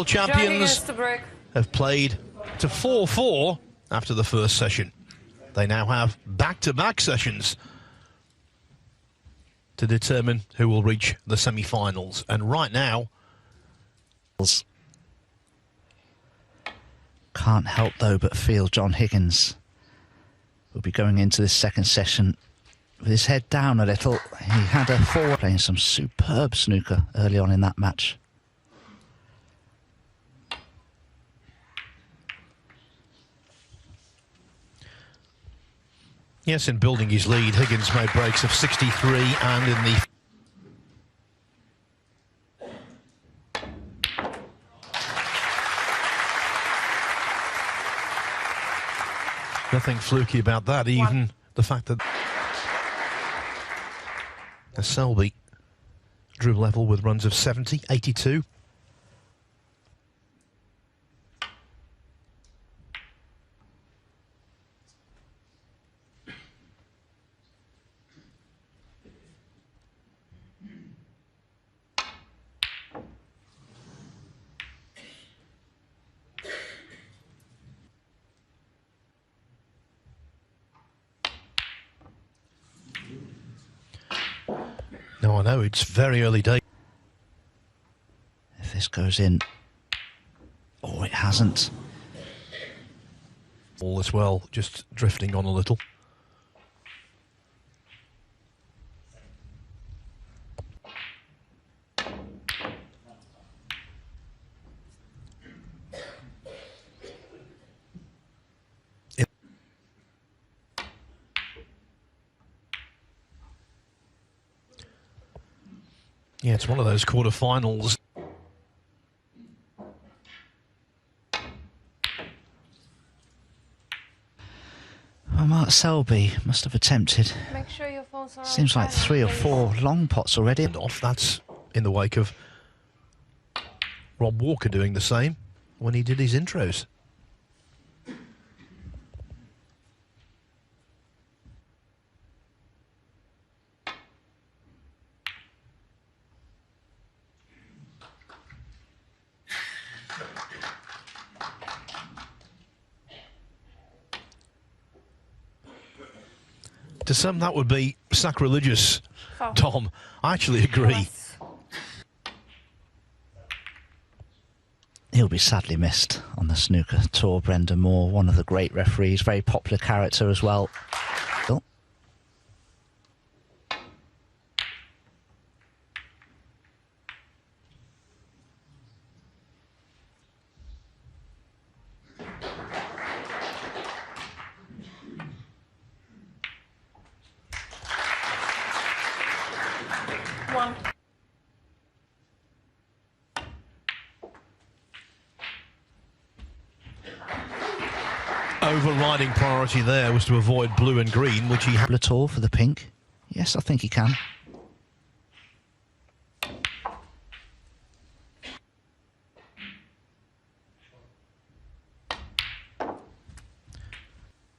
Champions have played to 4-4 after the first session. They now have back-to-back sessions to determine who will reach the semi-finals. And right now, can't help though but feel John Higgins will be going into this second session with his head down a little. He had a forward playing some superb snooker early on in that match. Yes, in building his lead, Higgins made breaks of 63 and in the... Nothing fluky about that, even the fact that Selby drew level with runs of 70, 82. No, I know, it's very early days. If this goes in... Oh, it hasn't. All as well, just drifting on a little. Yeah, it's one of those quarterfinals. Well, Mark Selby must have attempted. Make sure your phones are Seems like 3 or 4 long pots already. And off, that's in the wake of Rob Walker doing the same when he did his intros. To some, that would be sacrilegious, Tom. I actually agree. He'll be sadly missed on the snooker tour, Brendan Moore, one of the great referees, very popular character as well. Oh. One. Overriding priority there was to avoid blue and green, which he had. At all for the pink? Yes, I think he can.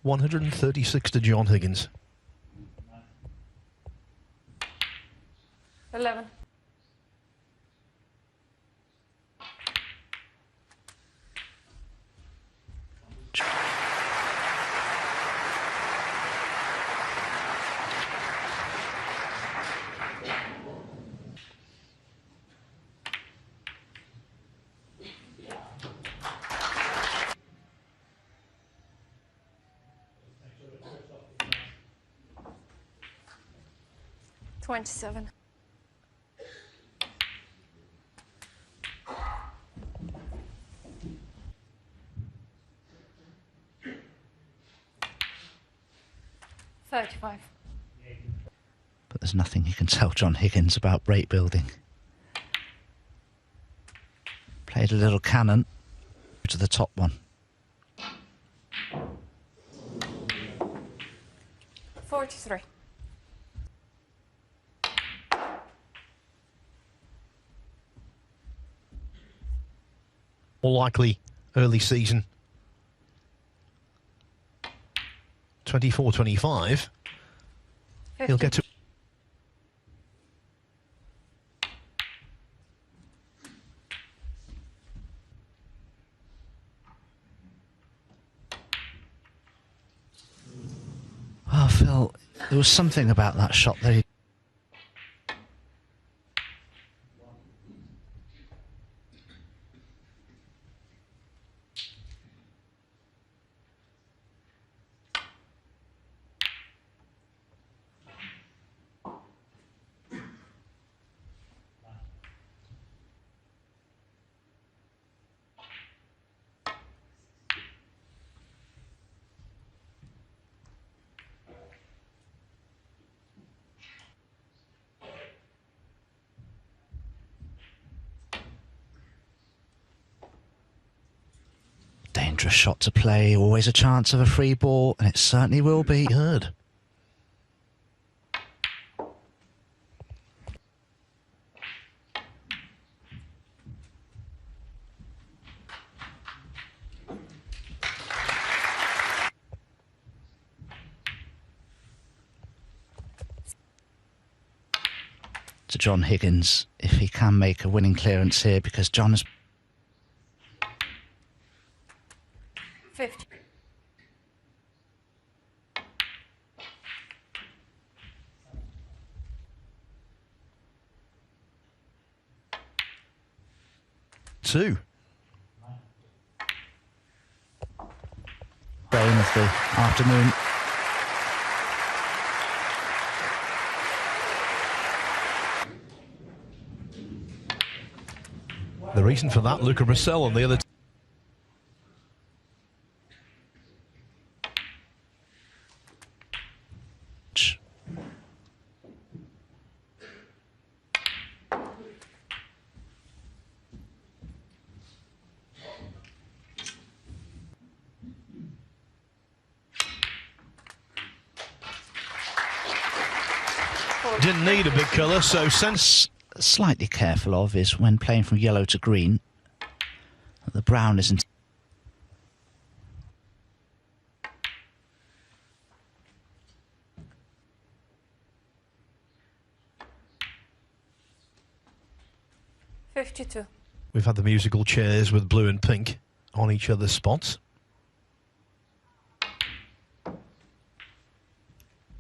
$136 to John Higgins. 11. $27. $35. But there's nothing you can tell John Higgins about break building. Played a little cannon to the top one. 43. More likely early season 24-25. He'll get to Well, there was something about that shot that he... Dangerous shot to play, always a chance of a free ball, and it certainly will be. Heard. To John Higgins, if he can make a winning clearance here, because John has... 50. Two. Game of the afternoon. The reason for that, Luca Brissell on the other. Didn't need a big colour, so sense. Slightly careful of is when playing from yellow to green, the brown isn't. $52. We've had the musical chairs with blue and pink on each other's spots.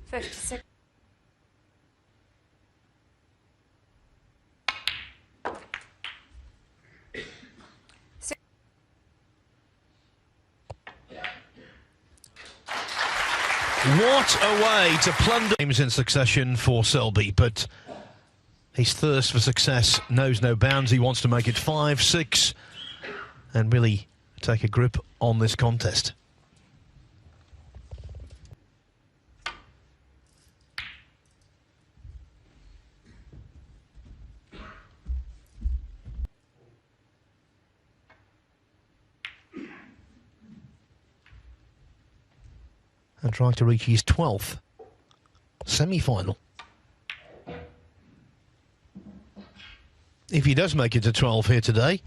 56. What a way to plunder games in succession for Selby, but his thirst for success knows no bounds. He wants to make it 5-6 and really take a grip on this contest. And trying to reach his 12th semi-final. If he does make it to 12 here today,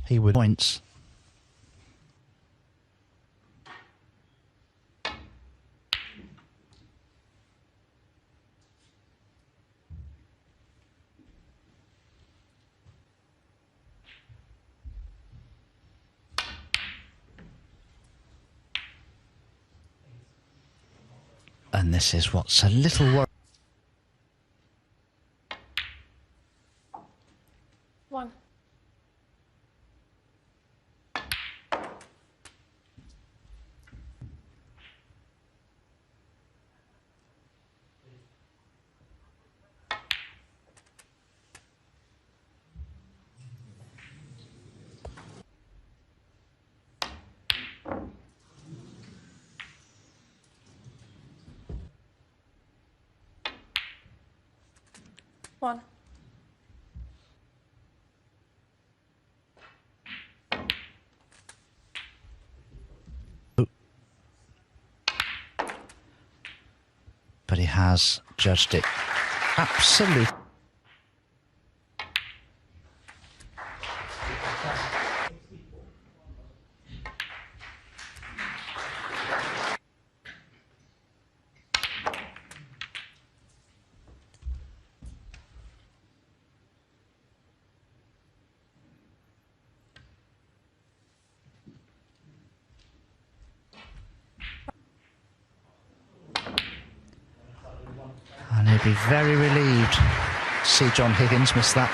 he would... Points. And this is what's a little worry. 1. One. But he has judged it absolutely. Be very relieved to see John Higgins miss that.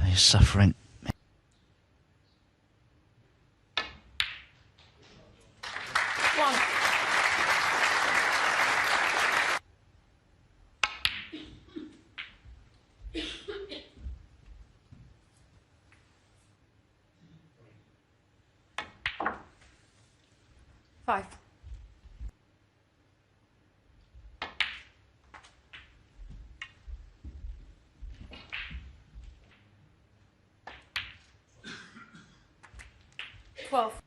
He's suffering. One. Five. Twelve.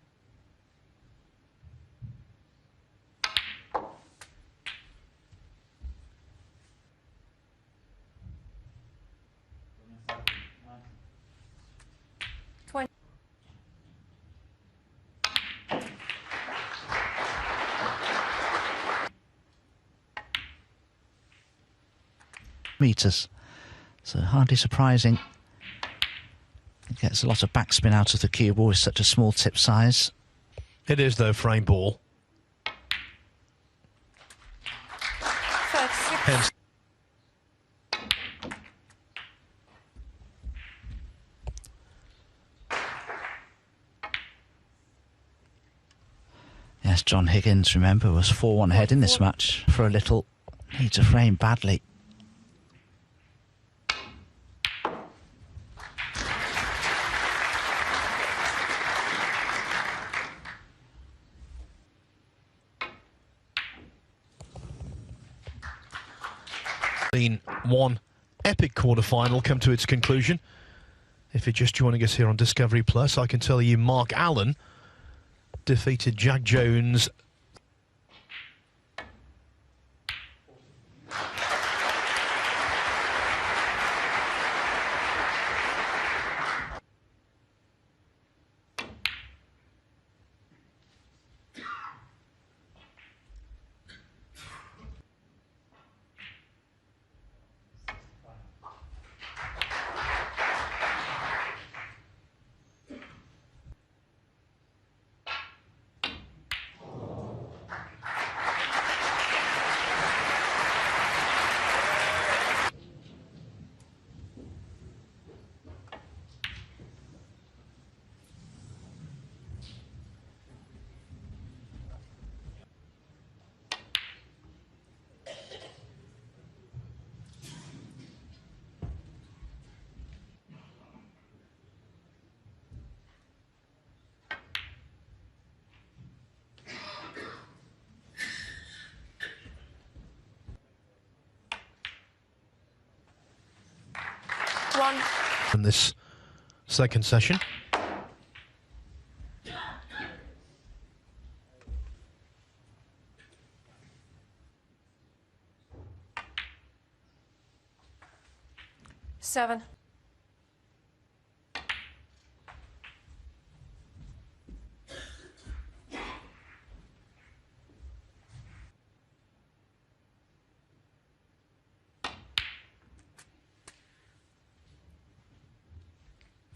Meters, so hardly surprising. It gets a lot of backspin out of the cue ball with such a small tip size. It is, though, frame ball. 36. Hence, Yes, John Higgins, remember, was 4-1 ahead in this match for a little. Needs a frame badly. been one epic quarter-final come to its conclusion. If you're just joining us here on Discovery Plus, I can tell you Mark Allen defeated Jack Jones. In this second session. Seven.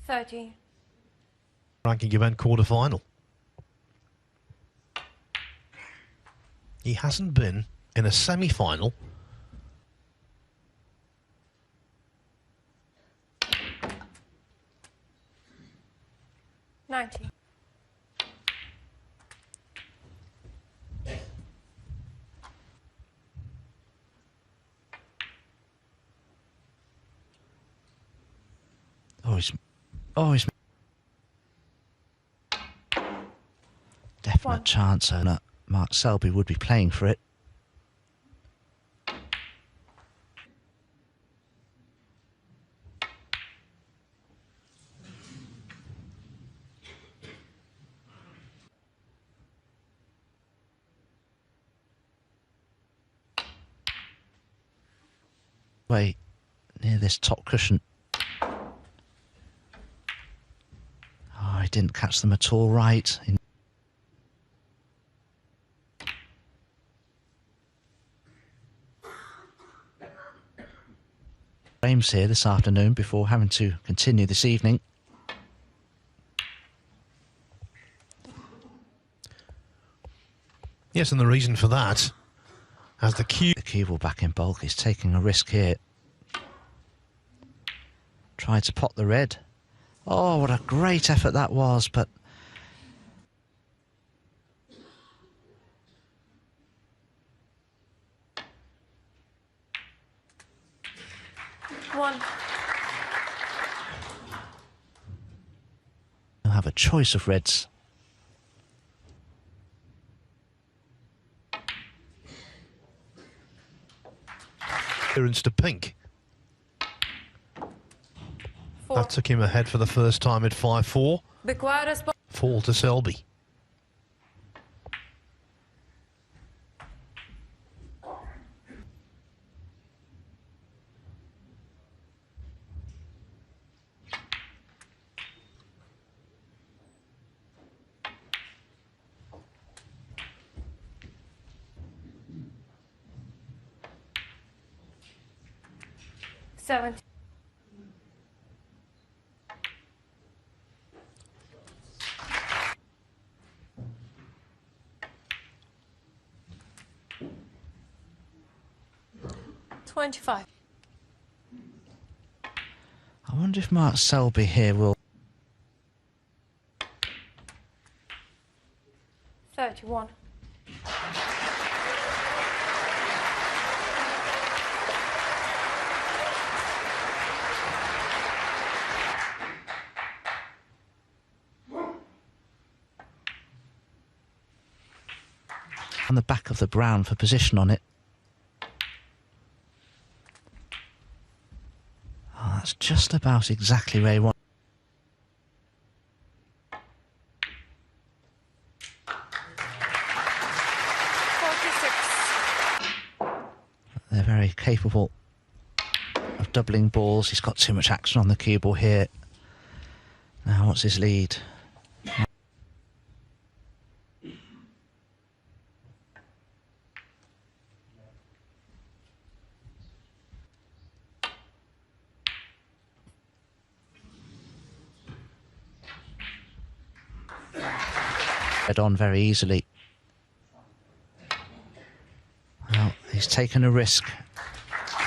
Thirty. Ranking event quarter-final. He hasn't been in a semi-final. 90. He's definite One. chance, and Mark Selby would be playing for it. Wait, near this top cushion. Oh, he didn't catch them at all right. games here this afternoon before having to continue this evening. Yes, and the reason for that, as the cue ball back in bulk, he's taking a risk here. Tried to pot the red. Oh, what a great effort that was, but... One. He'll have a choice of reds. Clearance to pink. 4. That took him ahead for the first time at 5-4. Bequires Fall to Selby. Seven. $25. I wonder if Mark Selby here will... 31. On the back of the brown for position on it. Oh, that's just about exactly where he wants. They're very capable of doubling balls. He's got too much action on the cue ball here. Now, what's his lead? Head on very easily. Well, he's taken a risk.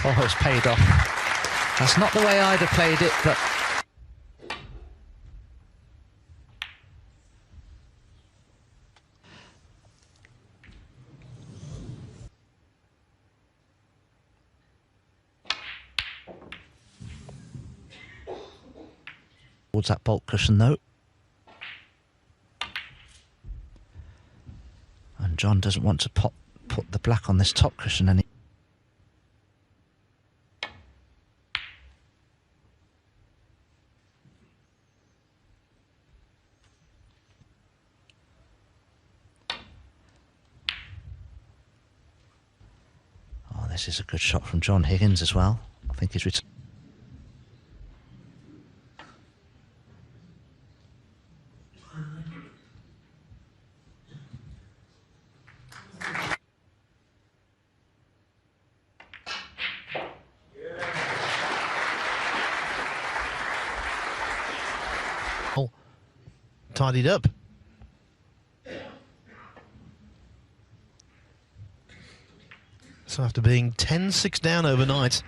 Oh, it's paid off. That's not the way I'd have played it, but... towards that bulk cushion, though. And John doesn't want to put the black on this top cushion any. Oh, this is a good shot from John Higgins as well. I think he's returned. Tidied up. So after being 10-6 down overnight,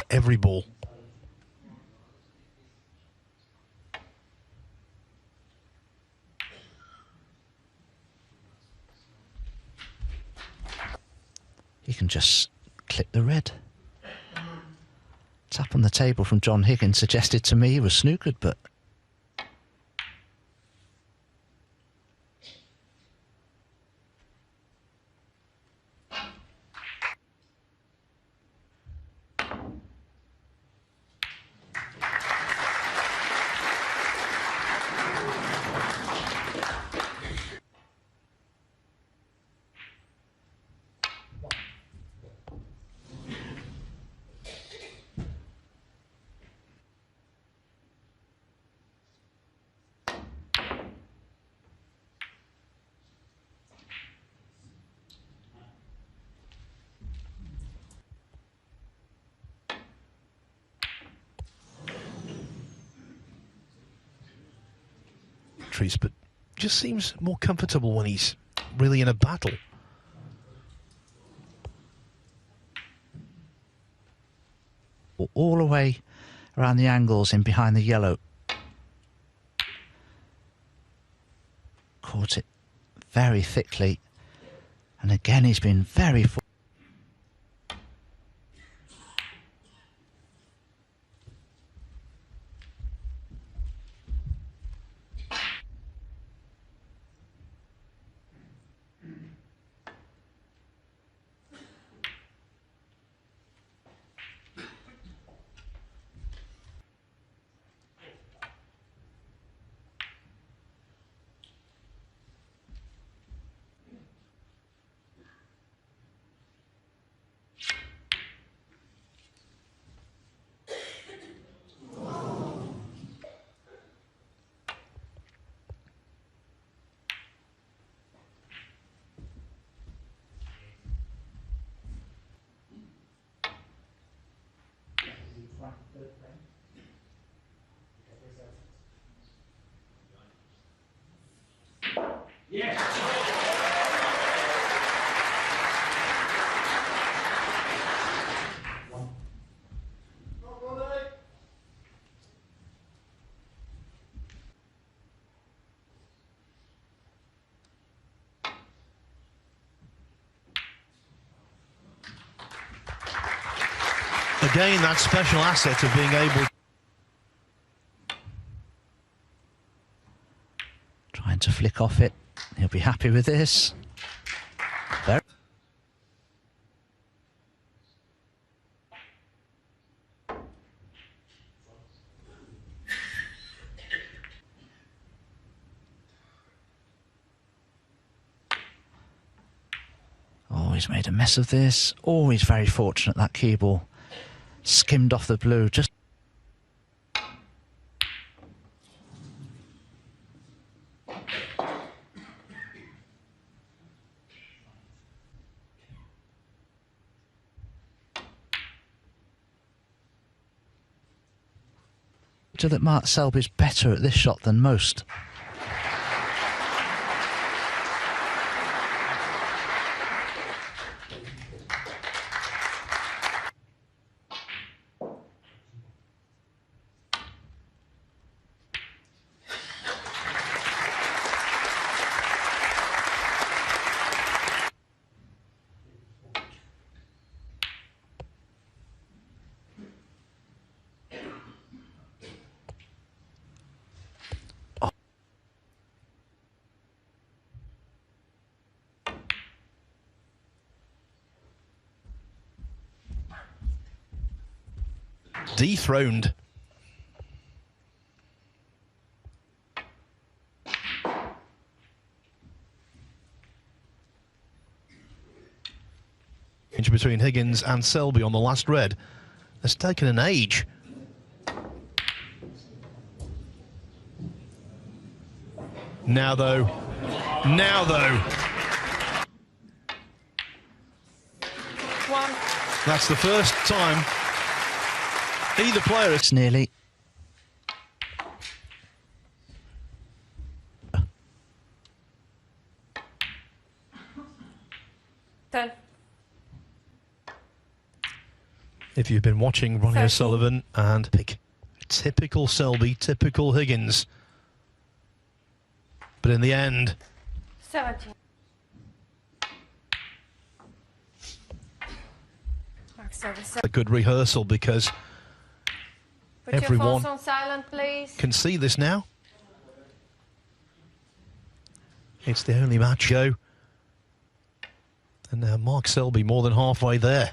every ball. He can just clip the red. Tap on the table from John Higgins suggested to me he was snookered, but... commentaries, but just seems more comfortable when he's really in a battle. All the way around the angles in behind the yellow. Caught it very thickly. And again, he's been very... Again, that special asset of being able... Trying to flick off it. He'll be happy with this. There. Oh, he's made a mess of this. Always very fortunate, that cue ball. Skimmed off the blue, just... that Mark Selby's better at this shot than most. Dethroned. Between Higgins and Selby on the last red has taken an age. Now though, that's the first time either player is... It's nearly... If you've been watching Ronnie O'Sullivan and pick typical Selby, typical Higgins. But in the end... 17. A good rehearsal because Put everyone your phones on silent, please. Can see this now. It's the only match show. And now Mark Selby more than halfway there.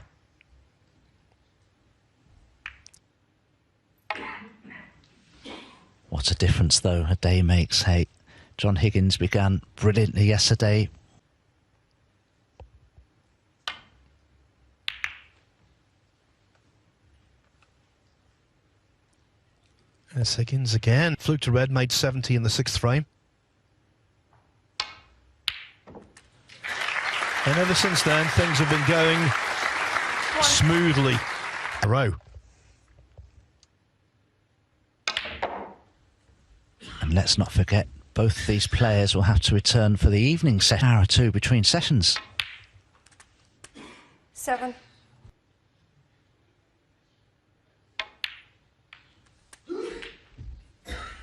What a difference, though, a day makes. Hey, John Higgins began brilliantly yesterday. There's Higgins again. Fluke to red, made 70 in the 6th frame. And ever since then, things have been going smoothly. A row. And let's not forget Both these players will have to return for the evening session, hour or two between sessions. 7.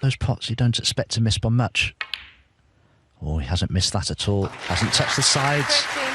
Those pots you don't expect to miss by much. Oh, he hasn't missed that at all. Hasn't touched the sides. 13.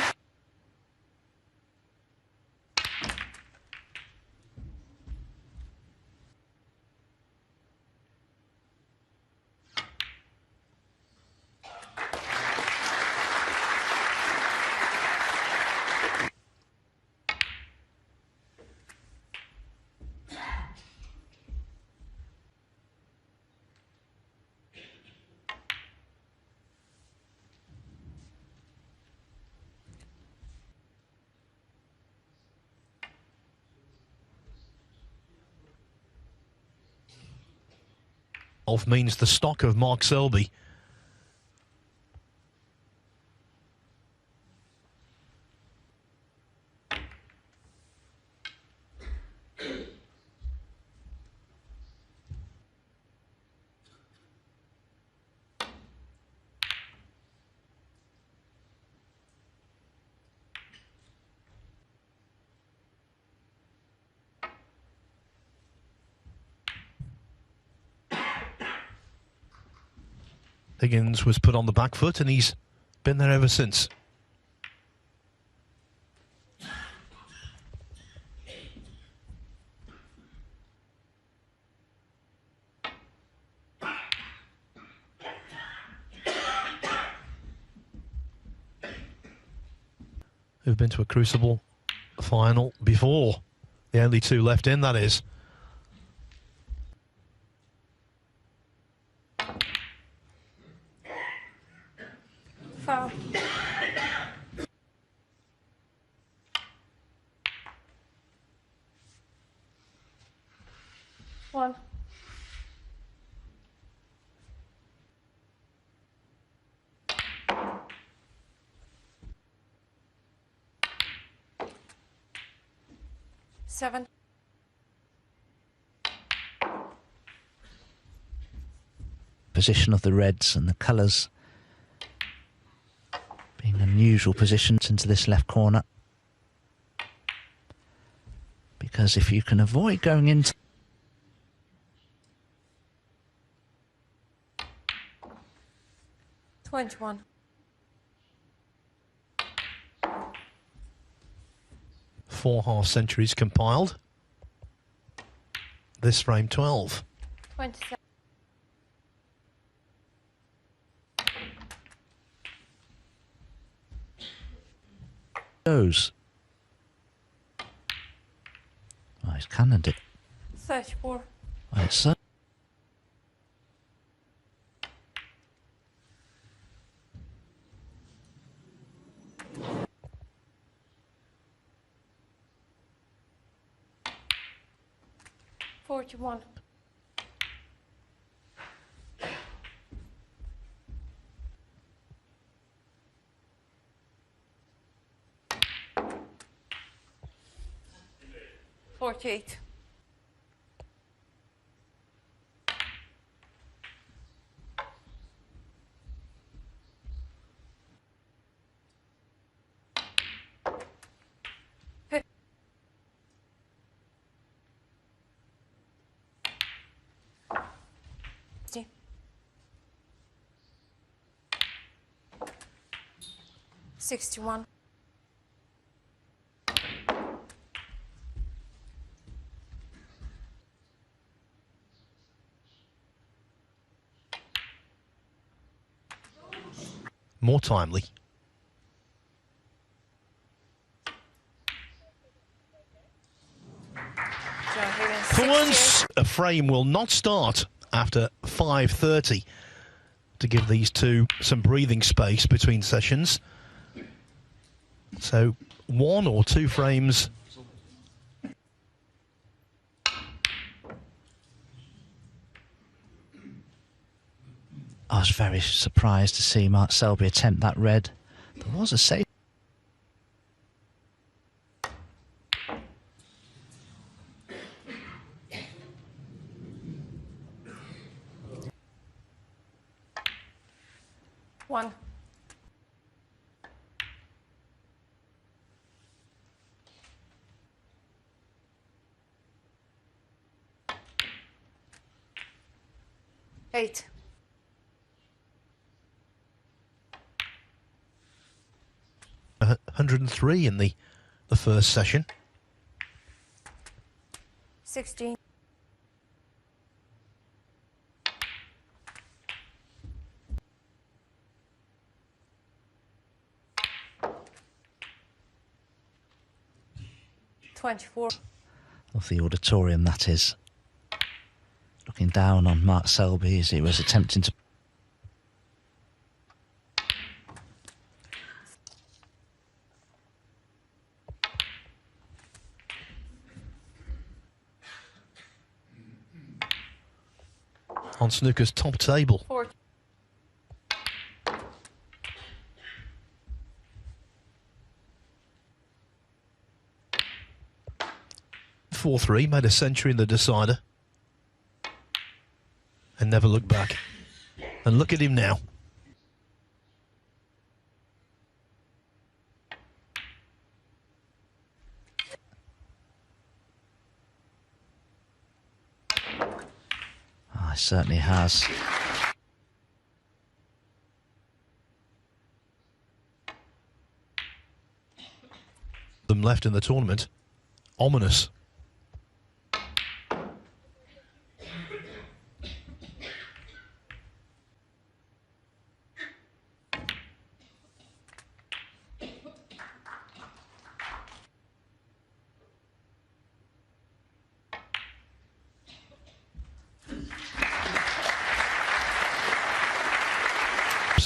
Means the stock of Mark Selby. Higgins was put on the back foot and he's been there ever since. Who've been to a Crucible final before. The only two left in, that is. Foul. 1. 7. Position of the reds and the colours being unusual positions into this left corner. Because if you can avoid going into 21. Four half centuries compiled. This frame 12. 27. goes. Oh, he's cannoned it. 34. Right, so. Forty-one. $48. $61. More timely. For once, a frame will not start after 5:30 to give these two some breathing space between sessions. So 1 or 2 frames. I was very surprised to see Mark Selby attempt that red. There was a save. 1. Eight. Uh, 103 in the first session. 16. 24. Of the auditorium, that is. Looking down on Mark Selby as he was attempting to... On Snooker's top table. 4. 4-3, made a century in the decider. And never looked back. And look at him now. Oh, he certainly has. Them left in the tournament. Ominous.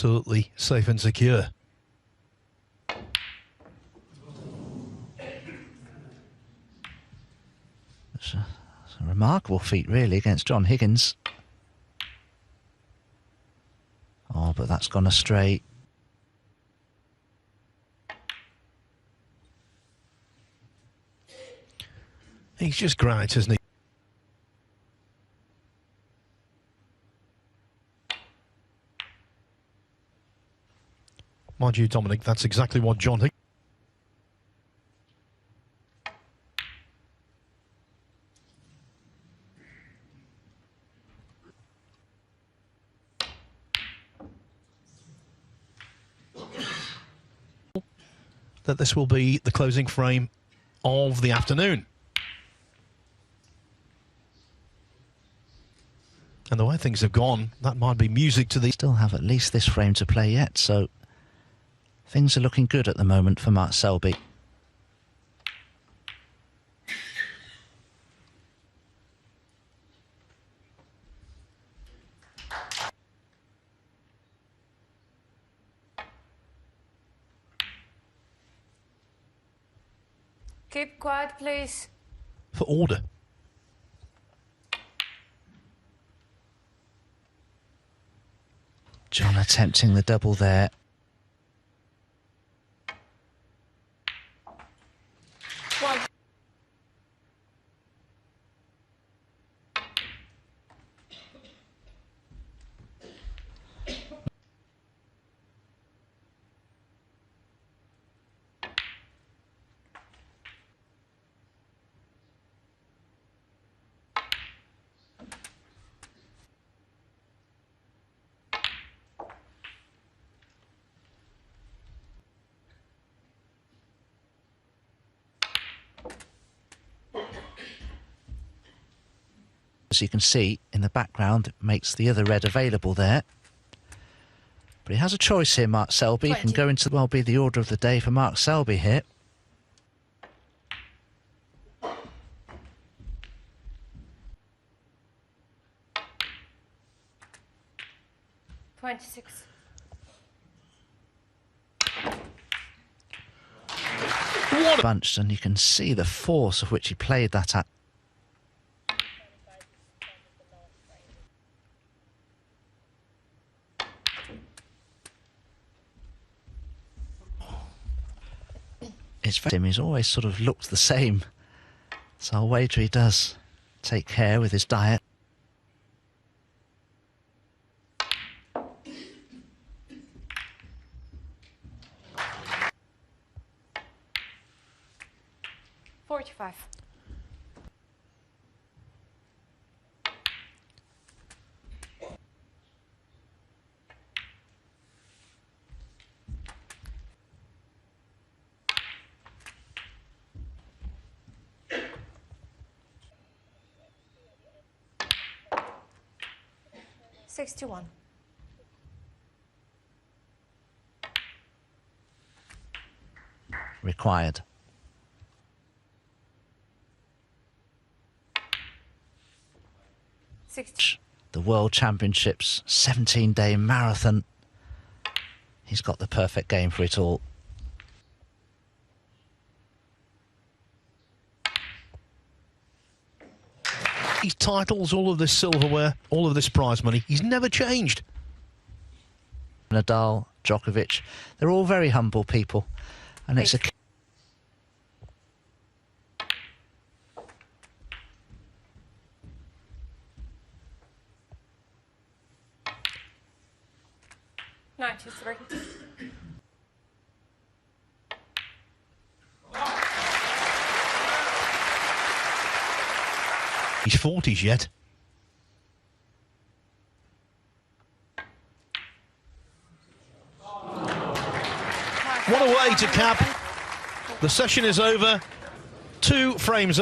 Absolutely safe and secure. It's a remarkable feat, really, against John Higgins. Oh, but that's gone astray. He's just great, isn't he? Mind you, Dominic, that's exactly what John Higgins... that this will be the closing frame of the afternoon. And the way things have gone, that might be music to the... Still have at least this frame to play yet, so things are looking good at the moment for Mark Selby. Keep quiet, please. For order. John attempting the double there. One. As you can see in the background, it makes the other red available there. But he has a choice here, Mark Selby. He can go into well be the order of the day for Mark Selby here. Bunched, and you can see the force of which he played that at. He's always sort of looked the same, so I'll wager he does take care with his diet. – 45. $61. Required. The World Championships 17-day marathon. He's got the perfect game for it all. These titles, all of this silverware, all of this prize money, he's never changed. Nadal, Djokovic, they're all very humble people. And it's a... $93. He's 40s yet. What a way to cap. The session is over. 2 frames.